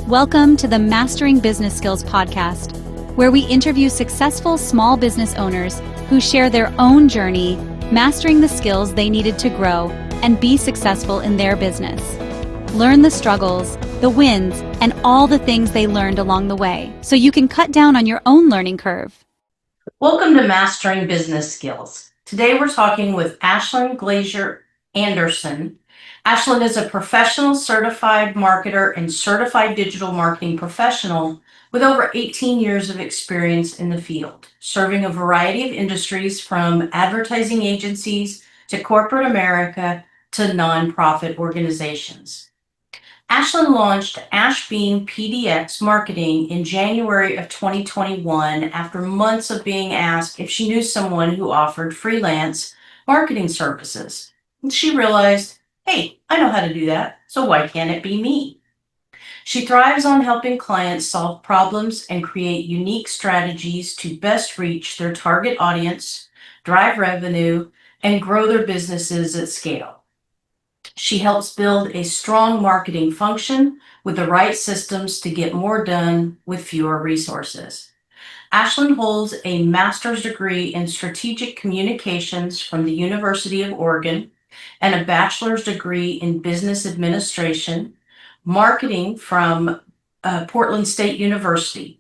Welcome to the Mastering Business Skills podcast, where we interview successful small business owners who share their own journey, mastering the skills they needed to grow and be successful in their business. Learn the struggles, the wins, and all the things they learned along the way, so you can cut down on your own learning curve. Welcome to Mastering Business Skills. Today we're talking with Ashlan Glazier-Anderson. Ashlan is a professional certified marketer and certified digital marketing professional with over 18 years of experience in the field, serving a variety of industries from advertising agencies to corporate America to nonprofit organizations. Ashlan launched Ashbeam PDX Marketing in January of 2021 after months of being asked if she knew someone who offered freelance marketing services. And she realized, hey, I know how to do that, so why can't it be me? She thrives on helping clients solve problems and create unique strategies to best reach their target audience, drive revenue, and grow their businesses at scale. She helps build a strong marketing function with the right systems to get more done with fewer resources. Ashlan holds a master's degree in strategic communications from the University of Oregon and a bachelor's degree in business administration, marketing from Portland State University.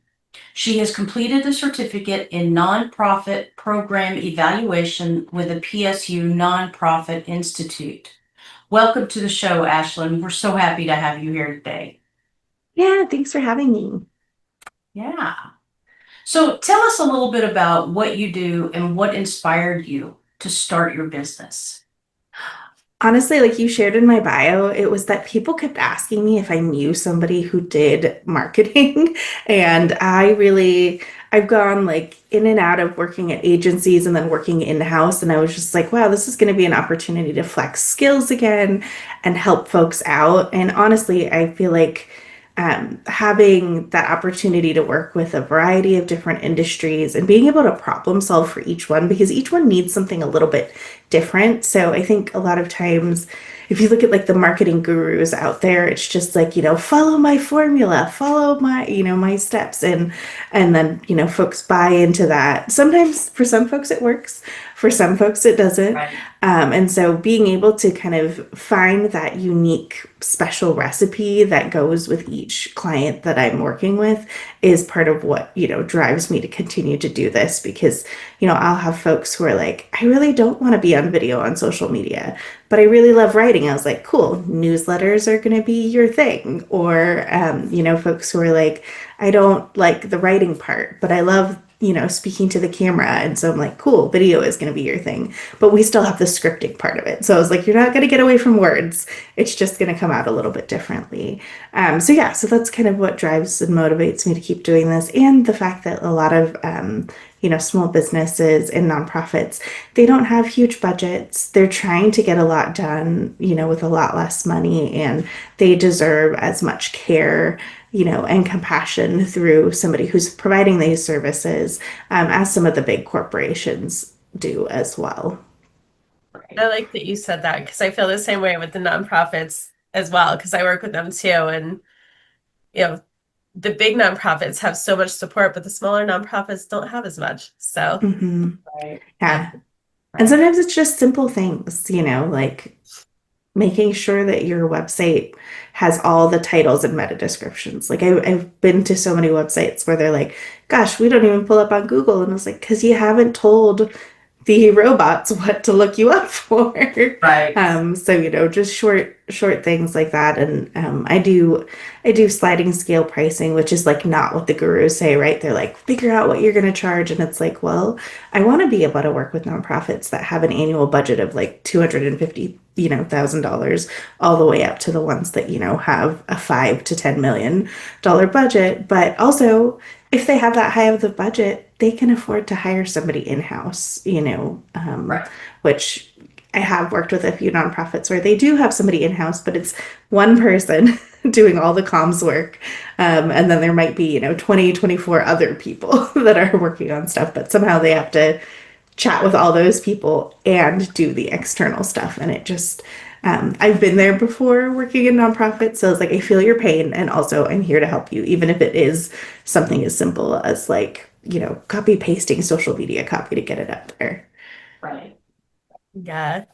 She has completed a certificate in nonprofit program evaluation with the PSU Nonprofit Institute. Welcome to the show, Ashlan. We're so happy to have you here today. Yeah, thanks for having me. Yeah. So tell us a little bit about what you do and what inspired you to start your business. Honestly, like you shared in my bio, it was that people kept asking me if I knew somebody who did marketing. And I've gone like in and out of working at agencies and then working in-house. And I was just like, wow, this is going to be an opportunity to flex skills again and help folks out. And honestly, I feel like having that opportunity to work with a variety of different industries and being able to problem solve for each one, because each one needs something a little bit different. So I think a lot of times, if you look at like the marketing gurus out there, it's just like, follow my formula, follow my, my steps. And then, folks buy into that. Sometimes for some folks it works, for some folks it doesn't. Right. And so being able to kind of find that unique special recipe that goes with each client that I'm working with is part of what, drives me to continue to do this, because, I'll have folks who are like, I really don't want to be on video on social media, but I really love writing. I was like, cool, newsletters are going to be your thing. Or, folks who are like, I don't like the writing part, but I love speaking to the camera. And so I'm like, cool, video is going to be your thing, but we still have the scripting part of it. So I was like, you're not going to get away from words. It's just going to come out a little bit differently. So that's kind of what drives and motivates me to keep doing this. And the fact that a lot of, small businesses and nonprofits, they don't have huge budgets. They're trying to get a lot done, with a lot less money, and they deserve as much care and compassion through somebody who's providing these services, as some of the big corporations do as well. I like that you said that, because I feel the same way with the nonprofits as well, because I work with them too. And, the big nonprofits have so much support, but the smaller nonprofits don't have as much. So, Right. Yeah. And sometimes it's just simple things, like making sure that your website has all the titles and meta descriptions. Like I've been to so many websites where they're like, gosh, we don't even pull up on Google. And I was like, because you haven't told the robots what to look you up for. Right. So, just short things like that. And I do sliding scale pricing, which is like not what the gurus say, right? They're like, figure out what you're going to charge. And it's like, well, I want to be able to work with nonprofits that have an annual budget of like $250,000, $1,000, all the way up to the ones that, have a $5 to $10 million budget. But also, if they have that high of the budget, they can afford to hire somebody in-house, Right. Which I have worked with a few nonprofits where they do have somebody in-house, but it's one person doing all the comms work. And then there might be, 24 other people that are working on stuff, but somehow they have to chat with all those people and do the external stuff. And it just, I've been there before working in nonprofits, so it's like I feel your pain, and also I'm here to help you, even if it is something as simple as like, copy pasting social media copy to get it up there. Right. Yeah.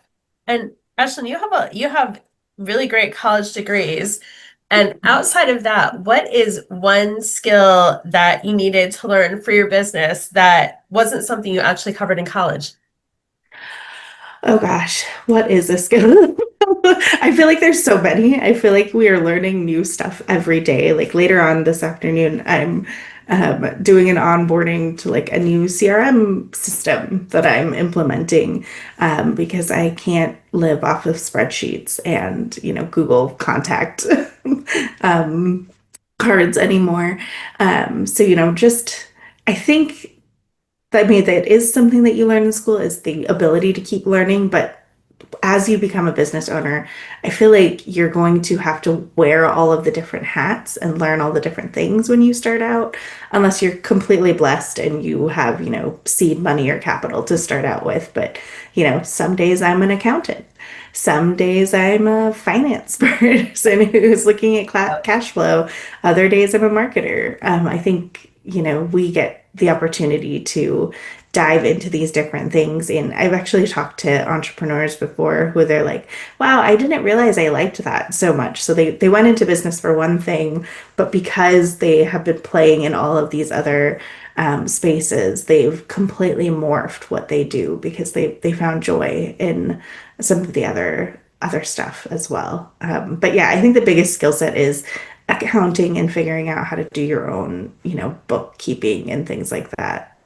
And Ashlyn, you have really great college degrees. And outside of that, what is one skill that you needed to learn for your business that wasn't something you actually covered in college? Oh gosh, what is a skill? I feel like there's so many. I feel like we are learning new stuff every day. Like later on this afternoon, I'm doing an onboarding to like a new CRM system that I'm implementing because I can't live off of spreadsheets and, Google contact um, cards anymore. So, just I think that is something that you learn in school is the ability to keep learning, but as you become a business owner, I feel like you're going to have to wear all of the different hats and learn all the different things when you start out, unless you're completely blessed and you have, seed money or capital to start out with. But, some days I'm an accountant. Some days I'm a finance person who's looking at cash flow. Other days I'm a marketer. I think, we get the opportunity to dive into these different things. And I've actually talked to entrepreneurs before who they're like, wow, I didn't realize I liked that so much. So they went into business for one thing, but because they have been playing in all of these other spaces, they've completely morphed what they do because they found joy in some of the other stuff as well. But yeah, I think the biggest skill set is accounting and figuring out how to do your own, bookkeeping and things like that.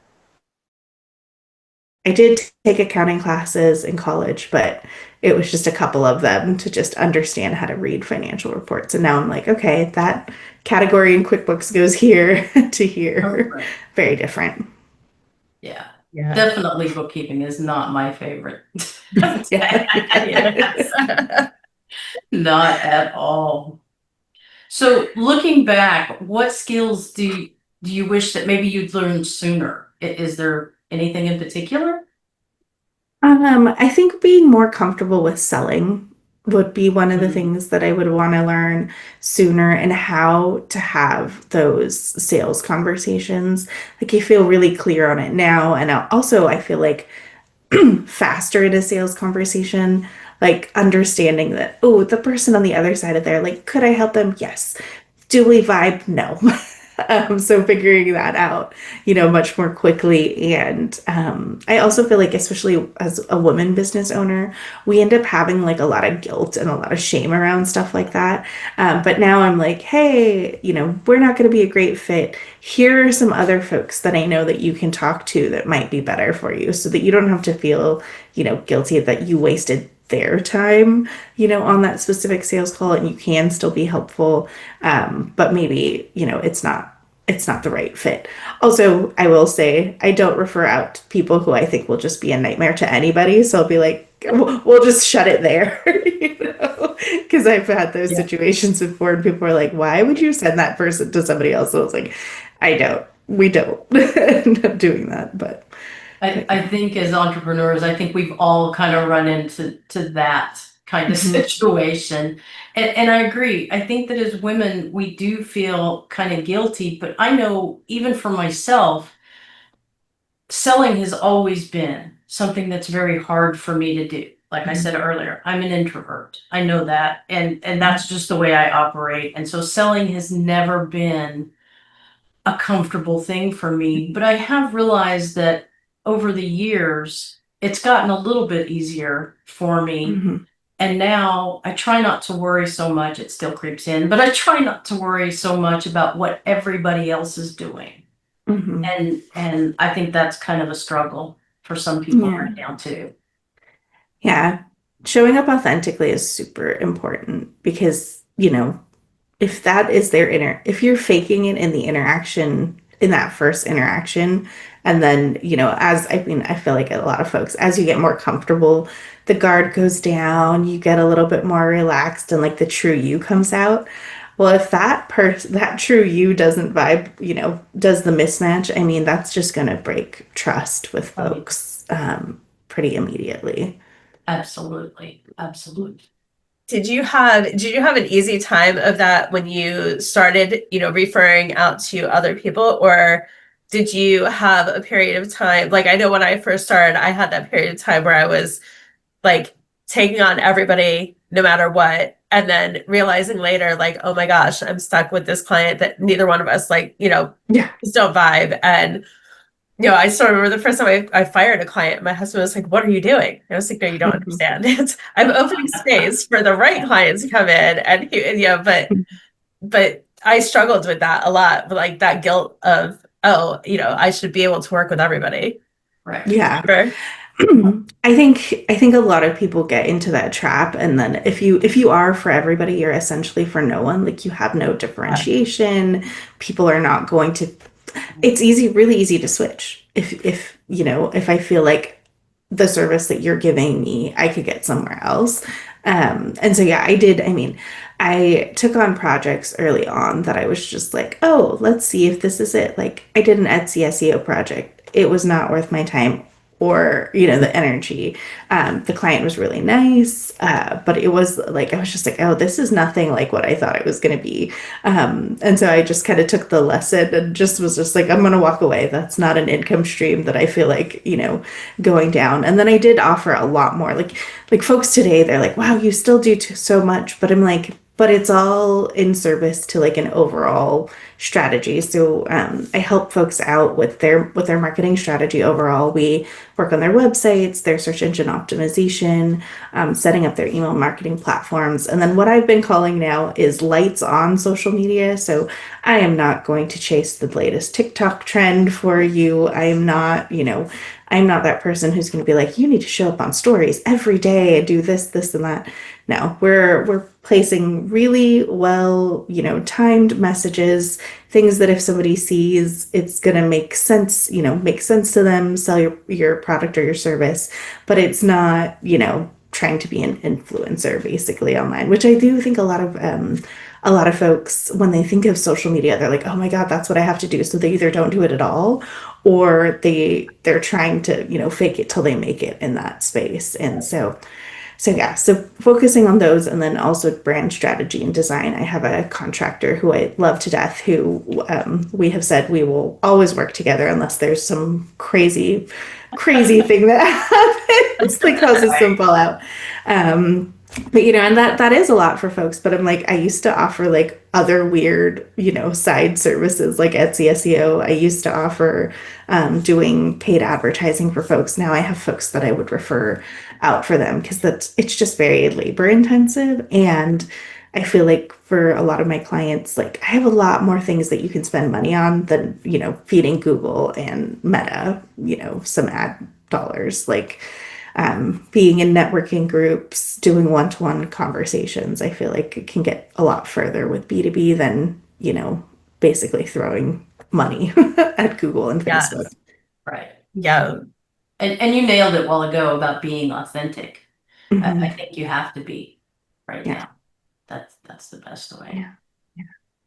I did take accounting classes in college, but it was just a couple of them to just understand how to read financial reports. And now I'm like, okay, that category in QuickBooks goes here to here. Right. Very different. Yeah. Yeah. Definitely bookkeeping is not my favorite. Yeah. Yes. Not at all. So looking back, what skills do you wish that maybe you'd learned sooner? Is there anything in particular? I think being more comfortable with selling would be one of the Mhm. things that I would want to learn sooner and how to have those sales conversations. Like I feel really clear on it now. And also I feel like faster in a sales conversation, like understanding that, oh, the person on the other side of there, like, could I help them? Yes. Do we vibe? No. So figuring that out, much more quickly. And I also feel like, especially as a woman business owner, we end up having like a lot of guilt and a lot of shame around stuff like that. But now I'm like, hey, we're not going to be a great fit. Here are some other folks that I know that you can talk to that might be better for you so that you don't have to feel, guilty that you wasted their time, on that specific sales call and you can still be helpful. But maybe, it's not the right fit. Also, I will say I don't refer out people who I think will just be a nightmare to anybody. So I'll be like, we'll just shut it there, because I've had those Yeah. situations before and people are like, why would you send that person to somebody else? So I was like, we don't end up doing that. But I think as entrepreneurs, I think we've all kind of run into that kind of situation. And I agree. I think that as women, we do feel kind of guilty, but I know even for myself, selling has always been something that's very hard for me to do. Like I said earlier, I'm an introvert. I know that. And that's just the way I operate. And so selling has never been a comfortable thing for me, but I have realized that over the years, it's gotten a little bit easier for me. Mhm. And now I try not to worry so much. It still creeps in, but I try not to worry so much about what everybody else is doing. Mhm. And I think that's kind of a struggle for some people Yeah. right now too. Yeah. Showing up authentically is super important because, if that is if you're faking it in the interaction, in that first interaction, and then, I feel like a lot of folks, as you get more comfortable, the guard goes down, you get a little bit more relaxed, and like the true you comes out. Well, if that true you doesn't vibe, does the mismatch, I mean, that's just going to break trust with Oh, folks pretty immediately. absolutely. Absolutely. Did you have an easy time of that when you started, referring out to other people, or did you have a period of time? Like, I know when I first started, I had that period of time where I was like taking on everybody no matter what, and then realizing later, like, oh my gosh, I'm stuck with this client that neither one of us Yeah. just don't vibe. And I still remember the first time I fired a client. My husband was like, "What are you doing?" I was like, "No, you don't understand. I'm opening space for the right clients to come in." And but I struggled with that a lot, like that guilt of, oh, I should be able to work with everybody. Right. Yeah. Sure. I think a lot of people get into that trap, and then if you are for everybody, you're essentially for no one. Like, you have no differentiation. People are not going to. It's really easy to switch. If I feel like the service that you're giving me, I could get somewhere else. And so yeah, I did. I mean, I took on projects early on that I was just like, oh, let's see if this is it. Like, I did an Etsy SEO project. It was not worth my time or the energy. The client was really nice, but it was like, I was just like, oh, this is nothing like what I thought it was going to be. And so I just kind of took the lesson and just was just like, I'm going to walk away. That's not an income stream that I feel like going down. And then I did offer a lot more. Like folks today, they're like, wow, you still do so much. But I'm like, but it's all in service to like an overall strategy. So I help folks out with their marketing strategy overall. We work on their websites, their search engine optimization, setting up their email marketing platforms. And then what I've been calling now is lights on social media. So I am not going to chase the latest TikTok trend for you. I am not, I'm not that person who's going to be like, you need to show up on stories every day and do this, and that. No, we're placing really well, timed messages, things that if somebody sees, it's going to make sense, make sense to them, sell your product or your service, but it's not, trying to be an influencer basically online, which I do think a lot of folks, when they think of social media, they're like, oh my God, that's what I have to do. So they either don't do it at all, or they're trying to, fake it till they make it in that space. And so yeah, so focusing on those, and then also brand strategy and design. I have a contractor who I love to death, who we have said we will always work together unless there's some crazy thing that happens that causes some fallout. But and that is a lot for folks. But I'm like, I used to offer like other weird, side services like Etsy SEO. I used to offer doing paid advertising for folks. Now I have folks that I would refer out for them because it's just very labor intensive. And I feel like for a lot of my clients, like I have a lot more things that you can spend money on than, feeding Google and Meta, some ad dollars. Like being in networking groups, doing one-to-one conversations, I feel like it can get a lot further with B2B than, basically throwing money at Google and Yes. Facebook. Right. Yeah. And you nailed it a while ago about being authentic. Mhm. I think you have to be right Yeah. now. That's the best way. Yeah.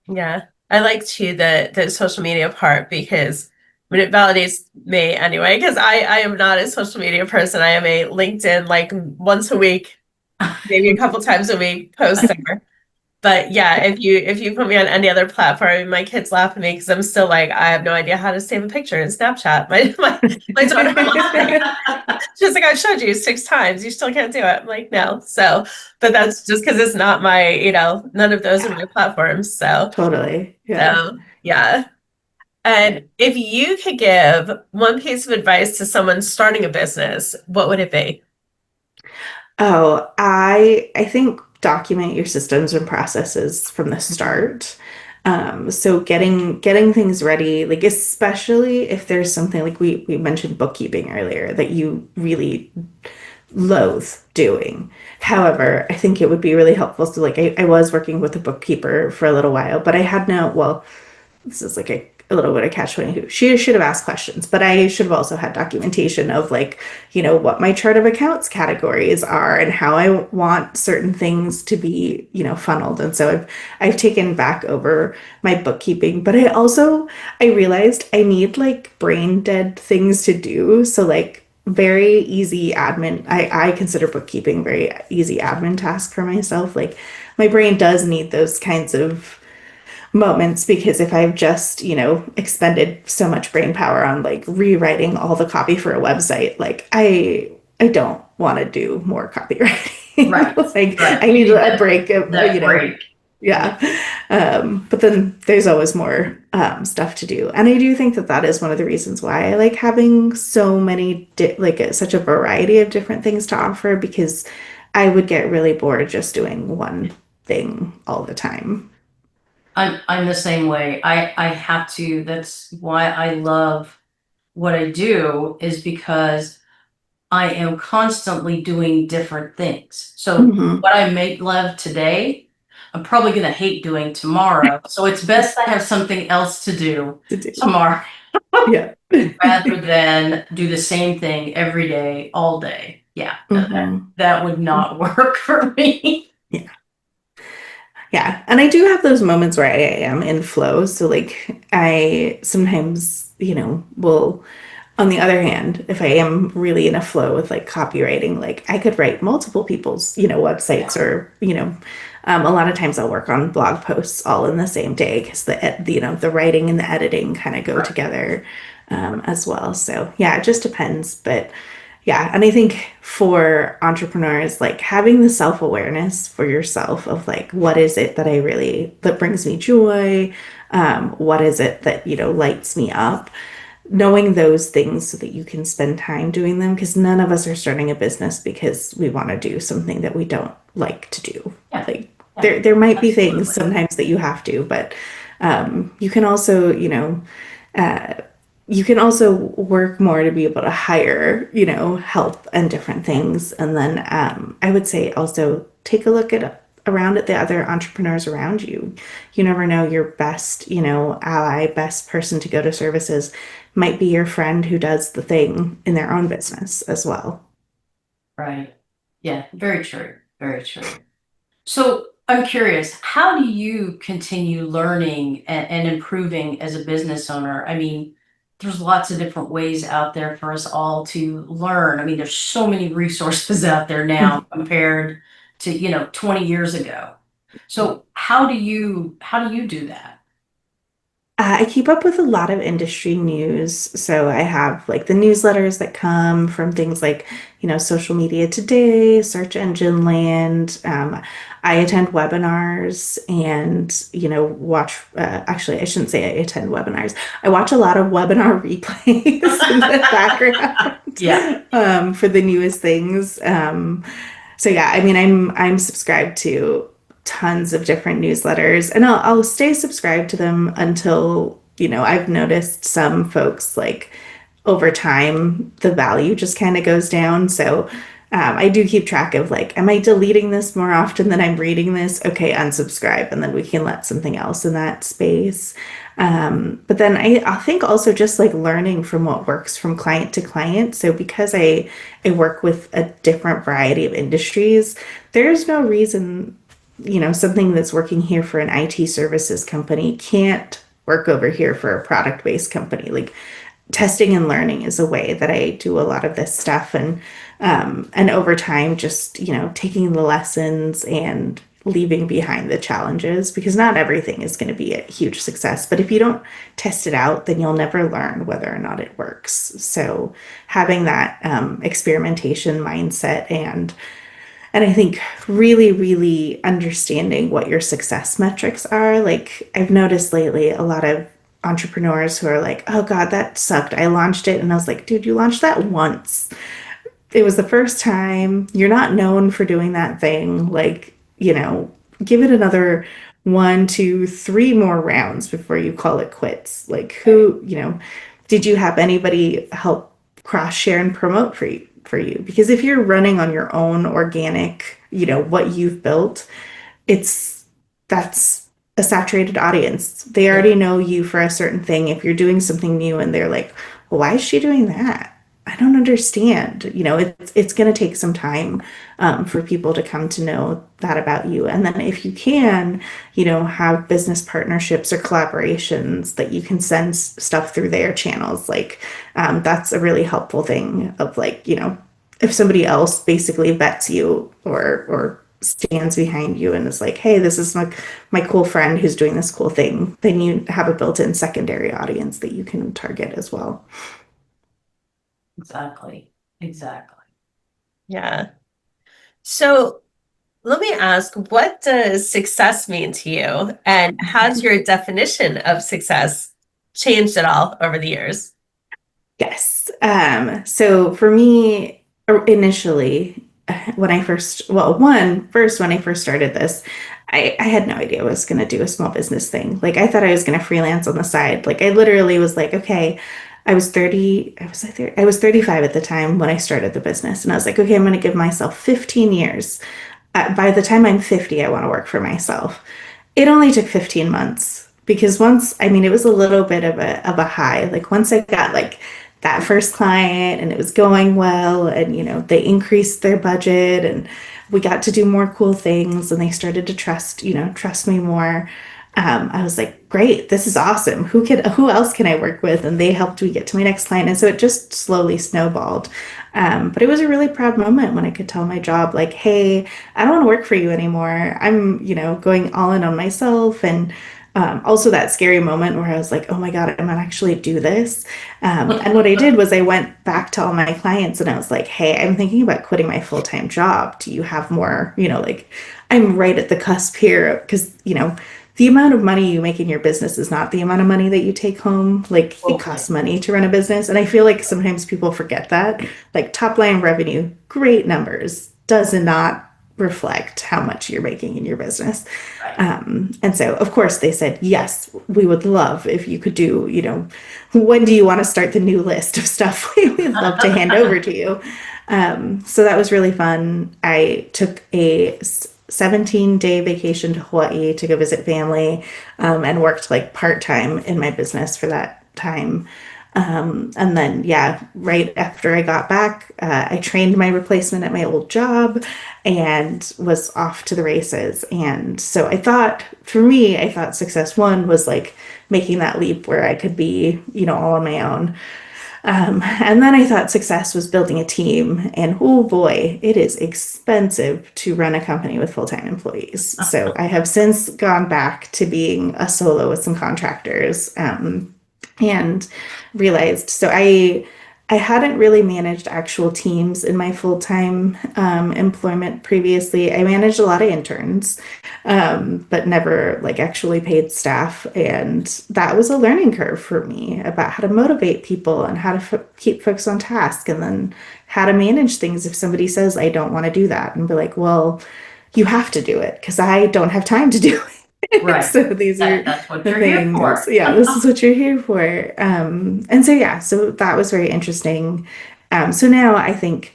Yeah. I like too the social media part because it validates me anyway, because I am not a social media person. I am a LinkedIn like once a week, maybe a couple times a week poster. But yeah, if you put me on any other platform, my kids laugh at me because I'm still like, I have no idea how to save a picture in Snapchat. My daughter she's like, I've showed you 6 times, you still can't do it. I'm like, no. So, but that's just because it's not my, none of those are my platforms. So, Totally. Yeah. Yeah. And if you could give one piece of advice to someone starting a business, what would it be? Oh, I think document your systems and processes from the start. So getting things ready, like especially if there's something like we mentioned bookkeeping earlier that you really loathe doing. However, I think it would be really helpful. So like I was working with a bookkeeper for a little while, but I had no, well, this is like a little bit of catch-22. She should have asked questions, but I should have also had documentation of like, what my chart of accounts categories are and how I want certain things to be, funneled. And so I've taken back over my bookkeeping, but I realized I need like brain dead things to do. So like very easy admin. I consider bookkeeping very easy admin task for myself. Like my brain does need those kinds of moments because if I've just, expended so much brain power on like rewriting all the copy for a website, like I don't want to do more copywriting. Right. Like Right. I need a break of, That break. yeah. But then there's always more stuff to do. And I do think that that is one of the reasons why I like having so many, such a variety of different things to offer, because I would get really bored just doing one thing all the time. I'm the same way. I have to, that's why I love what I do, is because I am constantly doing different things. So Hmm. what I make love today, I'm probably gonna hate doing tomorrow. So it's best I have something else to do To do. tomorrow Yeah. rather than do the same thing every day, all day. Yeah, Hmm. that would not work for me. Yeah. Yeah. And I do have those moments where I am in flow. So like I sometimes, will, on the other hand, if I am really in a flow with like copywriting, like I could write multiple people's, websites, or, a lot of times I'll work on blog posts all in the same day because the writing and the editing kind of go Right. together as well. So yeah, it just depends. But yeah, and I think for entrepreneurs, like having the self-awareness for yourself of like, what is it that that brings me joy? What is it that, lights me up? Knowing those things so that you can spend time doing them, because none of us are starting a business because we want to do something that we don't like to do. Yeah. Like Yeah, there might be things absolutely. sometimes that you have to, but you can also, uh, you can also work more to be able to hire, help and different things. And then I would say also take a look around at the other entrepreneurs around you. You never know, your best, ally, best person to go to services might be your friend who does the thing in their own business as well. Right. Yeah, very true. Very true. So I'm curious, how do you continue learning and improving as a business owner? I mean, there's lots of different ways out there for us all to learn. I mean, there's so many resources out there now compared to, 20 years ago. So how do you do that? I keep up with a lot of industry news. So I have like the newsletters that come from things like, Social Media Today, Search Engine Land. I attend webinars and, watch, actually, I shouldn't say I attend webinars. I watch a lot of webinar replays in the Yeah. background for the newest things. So yeah, I mean, I'm subscribed to tons of different newsletters, and I'll stay subscribed to them until, I've noticed some folks like over time the value just kind of goes down. So I do keep track of like, am I deleting this more often than I'm reading this? Okay, unsubscribe, and then we can let something else in that space. But then I think also just like learning from what works from client to client. So because I work with a different variety of industries, there's no reason, something that's working here for an IT services company can't work over here for a product-based company. Like testing and learning is a way that I do a lot of this stuff, and over time just, taking the lessons and leaving behind the challenges, because not everything is going to be a huge success, but if you don't test it out, then you'll never learn whether or not it works. So having that experimentation mindset, and I think really, really understanding what your success metrics are. Like I've noticed lately a lot of entrepreneurs who are like, oh God, that sucked. I launched it. And I was like, dude, you launched that once. It was the first time. You're not known for doing that thing. Like, give it another 1, 2, 3 more rounds before you call it quits. Like who, did you have anybody help cross share and promote for you? Because if you're running on your own organic, what you've built, it's that's a saturated audience. They Yeah. already know you for a certain thing. If you're doing something new and they're like, well, why is she doing that? I don't understand. It's going to take some time for people to come to know that about you. And then if you can, have business partnerships or collaborations that you can send stuff through their channels. Like, that's a really helpful thing of like, if somebody else basically vets you or stands behind you and is like, hey, this is my cool friend who's doing this cool thing, then you have a built-in secondary audience that you can target as well. Exactly. Exactly. Yeah. So let me ask, what does success mean to you? And has your definition of success changed at all over the years? Yes. So for me, initially, when I first, well, when I first started this, I had no idea I was going to do a small business thing. Like, I thought I was going to freelance on the side. Like, I literally was like, okay, I was 30, I was 35 at the time when I started the business. And I was like, okay, I'm going to give myself 15 years. By the time I'm 50, I want to work for myself. It only took 15 months because it was a little bit of a high. Like, once I got like that first client and it was going well, and they increased their budget and we got to do more cool things and they started to trust me more. I was like, great, this is awesome. Who else can I work with? And they helped me get to my next client. And so it just slowly snowballed. But it was a really proud moment when I could tell my job, like, hey, I don't want to work for you anymore. I'm, going all in on myself. And also that scary moment where I was like, oh my God, I'm gonna actually do this. And what I did was I went back to all my clients and I was like, hey, I'm thinking about quitting my full-time job. Do you have more, like, I'm right at the cusp here because, the amount of money you make in your business is not the amount of money that you take home. Like, it costs money to run a business. And I feel like sometimes people forget that. Like, top line revenue, great numbers, does not reflect how much you're making in your business. And so, of course, they said, yes, we would love if you could do, when do you want to start the new list of stuff we'd love to hand over to you. So that was really fun. I took a 17-day vacation to Hawaii to go visit family, and worked like part-time in my business for that time. And then, yeah, right after I got back, I trained my replacement at my old job and was off to the races. And so for me, I thought success one was like making that leap where I could be, all on my own. And then I thought success was building a team. And oh boy, it is expensive to run a company with full-time employees. So I have since gone back to being a solo with some contractors. And realized I hadn't really managed actual teams in my full-time employment previously. I managed a lot of interns, but never like actually paid staff, and that was a learning curve for me about how to motivate people and how to keep folks on task, and then how to manage things if somebody says I don't want to do that, and be like, well, you have to do it because I don't have time to do it. Right. So that's what the you're here things. for. Yeah, this is what you're here for. And so yeah, so that was very interesting. So now I think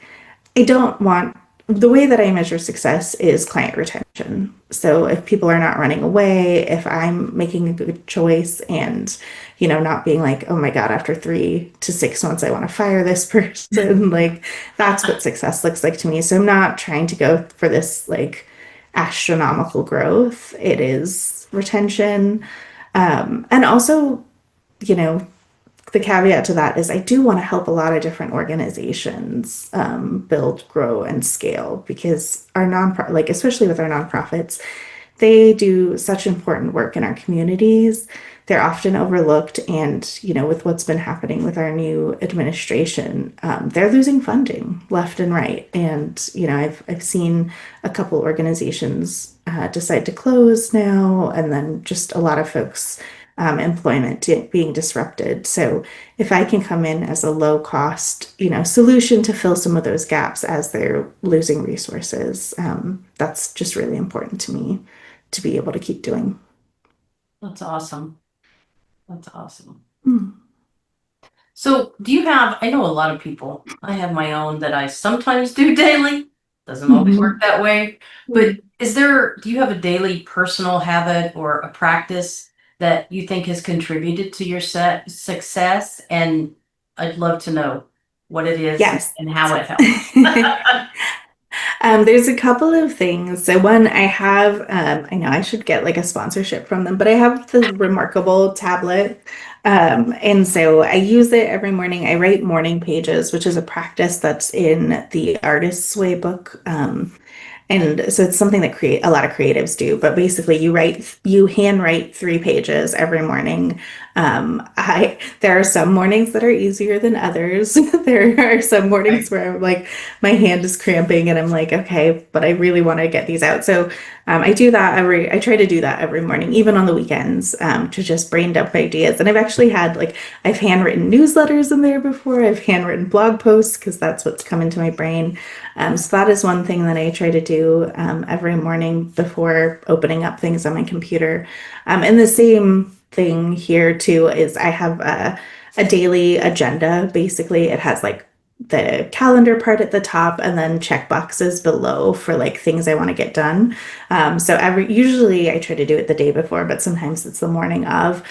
I don't want the way that I measure success is client retention. So if people are not running away, if I'm making a good choice and, not being like, oh my God, after 3 to 6 months, I want to fire this person, like that's what success looks like to me. So I'm not trying to go for this like astronomical growth. It is retention. And also, you know, the caveat to that is I do want to help a lot of different organizations build, grow, and scale because our nonprofit, like especially with our nonprofits, they do such important work in our communities. They're often overlooked, and with what's been happening with our new administration, they're losing funding left and right. And I've seen a couple organizations decide to close now, and then just a lot of folks employment being disrupted. So if I can come in as a low cost, solution to fill some of those gaps as they're losing resources, that's just really important to me to be able to keep doing. That's awesome. That's awesome. Mm. So I know a lot of people, I have my own that I sometimes do daily. Doesn't always work that way. But do you have a daily personal habit or a practice that you think has contributed to your success? And I'd love to know what it is Yes. and how it helps. There's a couple of things. So one, I have, I know I should get like a sponsorship from them, but I have the Remarkable tablet. And so I use it every morning. I write morning pages, which is a practice that's in the Artist's Way book. And so it's something that a lot of creatives do, but basically you handwrite 3 pages every morning. There are some mornings that are easier than others. There are some mornings where I'm like, my hand is cramping and I'm like, okay, but I really want to get these out. So I try to do that every morning, even on the weekends, to just brain dump ideas. And I've handwritten newsletters in there before. I've handwritten blog posts because that's what's come into my brain. So that is one thing that I try to do every morning before opening up things on my computer. And the same thing here too is I have a daily agenda. Basically, it has like the calendar part at the top and then check boxes below for like things I want to get done. Usually I try to do it the day before, but sometimes it's the morning of.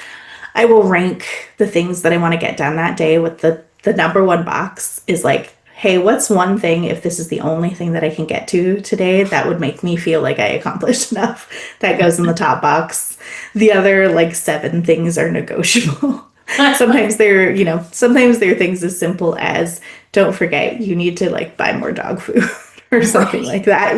I will rank the things that I want to get done that day with the number one box is like, hey, what's one thing, if this is the only thing that I can get to today, that would make me feel like I accomplished enough? That goes in the top box. The other like 7 things are negotiable. Sometimes they're things as simple as, don't forget, you need to like buy more dog food or something like that.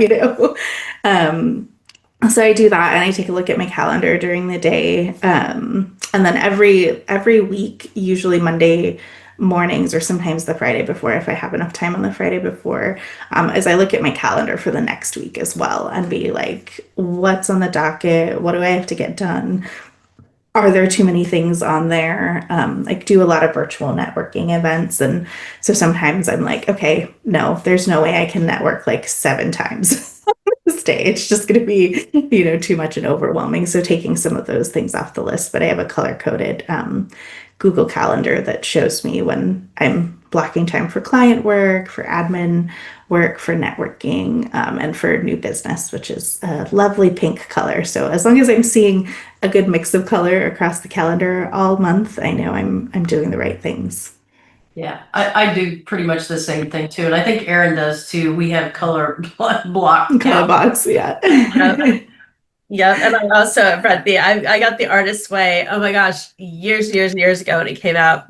So I do that and I take a look at my calendar during the day. And then every week, usually Monday mornings or sometimes the Friday before, if I have enough time on the Friday before, as I look at my calendar for the next week as well and be like, what's on the docket? What do I have to get done? Are there too many things on there? I do a lot of virtual networking events. And so sometimes I'm like, okay, no, there's no way I can network like 7 times this day. It's just going to be, too much and overwhelming. So taking some of those things off the list, but I have a color coded Google Calendar that shows me when I'm blocking time for client work, for admin work, for networking, and for new business, which is a lovely pink color. So as long as I'm seeing a good mix of color across the calendar all month, I know I'm doing the right things. Yeah, I do pretty much the same thing too. And I think Erin does too. We have color block. Color box, yeah. Yep, and I also have read I got The Artist's Way, oh my gosh, years ago when it came out.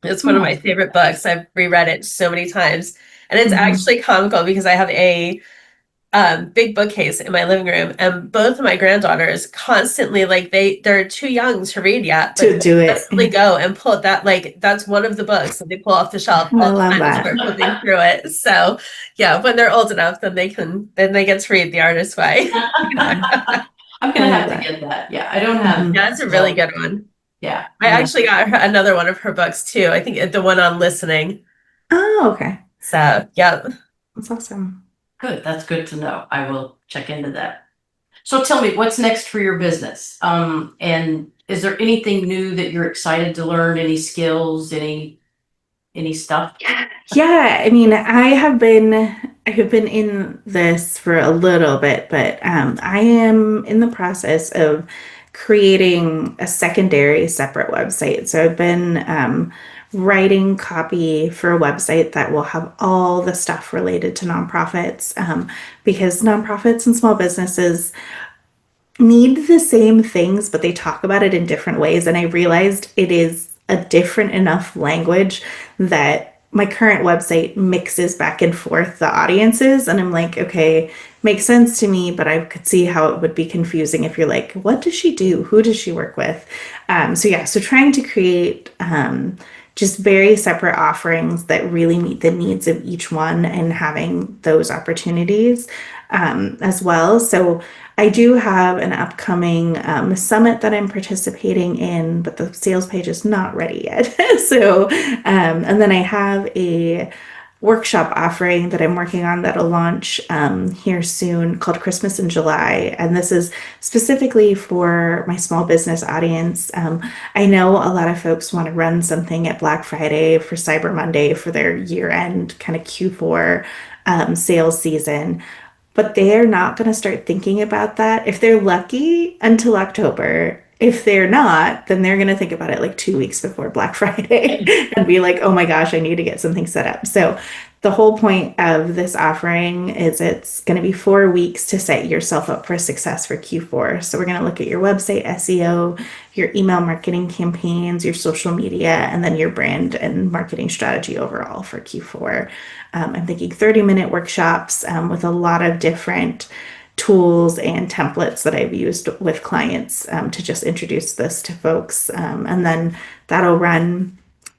It's one of my favorite books. I've reread it so many times. And it's actually comical because I have a big bookcase in my living room, and both of my granddaughters constantly, like, they're too young to read yet, but to do it. Constantly go and pull that, like, that's one of the books that they pull off the shelf all the time and start flipping through it. So yeah, when they're old enough, then they get to read The Artist's Way. I'm gonna have to get that. Yeah, I don't have. Yeah, that's a really good one. Yeah, I actually got another one of her books too. I think the one on listening. Oh, okay. So yeah, that's awesome. Good. That's good to know. I will check into that. So tell me, what's next for your business? And is there anything new that you're excited to learn? Any skills? Any stuff? Yeah, I mean, I have been in this for a little bit, but I am in the process of creating a secondary separate website. So I've been writing copy for a website that will have all the stuff related to nonprofits, because nonprofits and small businesses need the same things, but they talk about it in different ways. And I realized it is a different enough language that my current website mixes back and forth the audiences. And I'm like, okay, makes sense to me, but I could see how it would be confusing if you're like, what does she do? Who does she work with? So trying to create just very separate offerings that really meet the needs of each one and having those opportunities as well. So I do have an upcoming summit that I'm participating in, but the sales page is not ready yet. And then I have a workshop offering that I'm working on that'll launch here soon called Christmas in July. And this is specifically for my small business audience. I know a lot of folks want to run something at Black Friday, for Cyber Monday, for their year-end kind of Q4 sales season. But they are not going to start thinking about that, if they're lucky, until October. If they're not, then they're going to think about it like 2 weeks before Black Friday and be like, oh my gosh, I need to get something set up. So the whole point of this offering is it's going to be 4 weeks to set yourself up for success for Q4. So we're going to look at your website SEO, your email marketing campaigns, your social media, and then your brand and marketing strategy overall for Q4. I'm thinking 30-minute workshops with a lot of different tools and templates that I've used with clients to just introduce this to folks. And then that'll run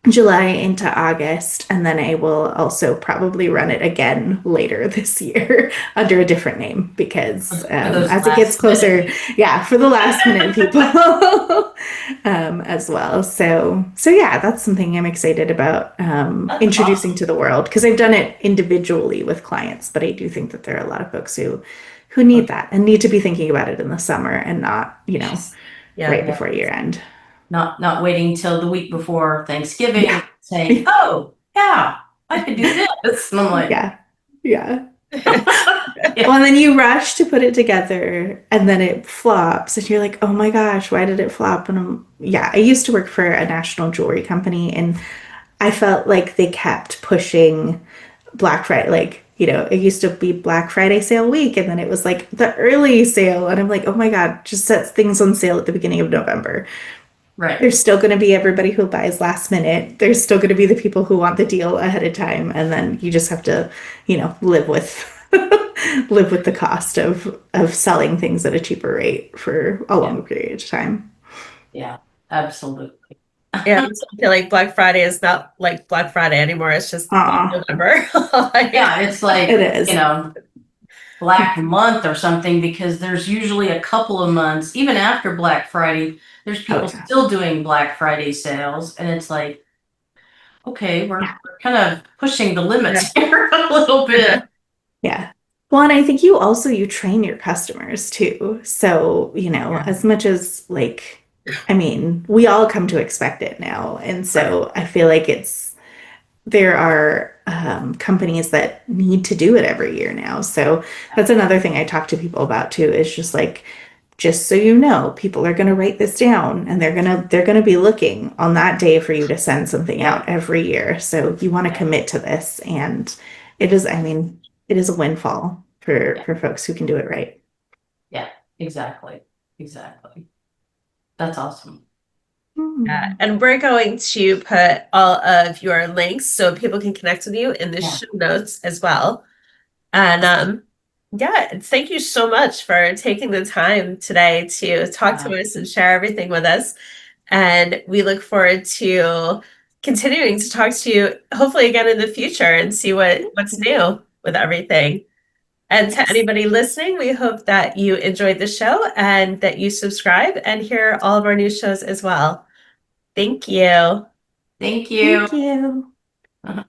July into August, and then I will also probably run it again later this year under a different name because as it gets closer, for the last minute people as well. So yeah, that's something I'm excited about introducing to the world because I've done it individually with clients, but I do think that there are a lot of folks who need that and need to be thinking about it in the summer and not, right before year end. Not waiting till the week before Thanksgiving saying, oh, yeah, I could do this. And I'm like, yeah. Well, and then you rush to put it together and then it flops and you're like, oh my gosh, why did it flop? And I used to work for a national jewelry company and I felt like they kept pushing Black Friday, like, it used to be Black Friday sale week, and then it was like the early sale. And I'm like, oh my God, just set things on sale at the beginning of November. Right. There's still going to be everybody who buys last minute. There's still going to be the people who want the deal ahead of time. And then you just have to, live with the cost of selling things at a cheaper rate for a longer period of time. Yeah, absolutely. Yeah, I feel like Black Friday is not like Black Friday anymore. It's just November. It's like, it is. Black month or something, because there's usually a couple of months, even after Black Friday, there's people still doing Black Friday sales. And it's like, okay, we're kind of pushing the limits here a little bit. Yeah. Well, and I think you train your customers too. So, as much as we all come to expect it now. And so I feel like there are companies that need to do it every year now. So that's another thing I talk to people about too, is just so you know, people are going to write this down and they're going to be looking on that day for you to send something out every year. So you want to commit to this, and it is a windfall for folks who can do it right. Yeah, exactly. That's awesome. Yeah, and we're going to put all of your links so people can connect with you in the show notes as well. And thank you so much for taking the time today to talk to us and share everything with us. And we look forward to continuing to talk to you hopefully again in the future and see what's new with everything. And to anybody listening, we hope that you enjoyed the show and that you subscribe and hear all of our new shows as well. Thank you. Thank you. Thank you.